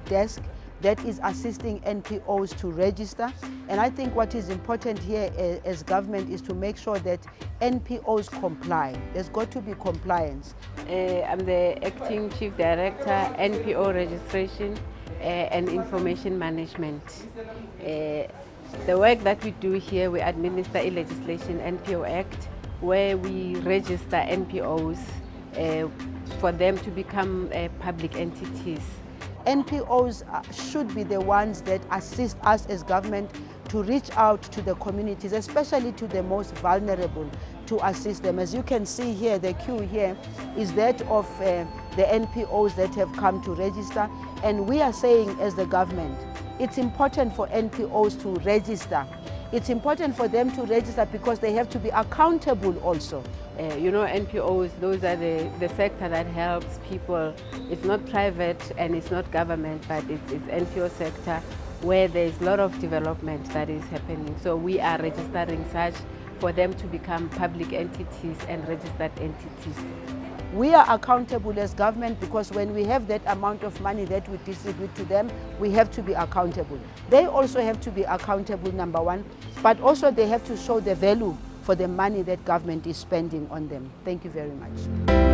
desk that is assisting NPOs to register. And I think what is important here as government is to make sure that NPOs comply. There's got to be compliance. I'm the Acting Chief Director, NPO Registration and Information Management. The work that we do here, we administer a legislation, NPO Act, where we register NPOs for them to become public entities. NPOs should be the ones that assist us as government to reach out to the communities, especially to the most vulnerable, to assist them. As you can see here, the queue here is that of the NPOs that have come to register. And we are saying as the government, it's important for NPOs to register. It's important for them to register because they have to be accountable also. NPOs, those are the sector that helps people. It's not private and it's not government, but it's NPO sector where there's a lot of development that is happening. So we are registering such for them to become public entities and registered entities. We are accountable as government because when we have that amount of money that we distribute to them, we have to be accountable. They also have to be accountable, number one, but also they have to show the value for the money that government is spending on them. Thank you very much.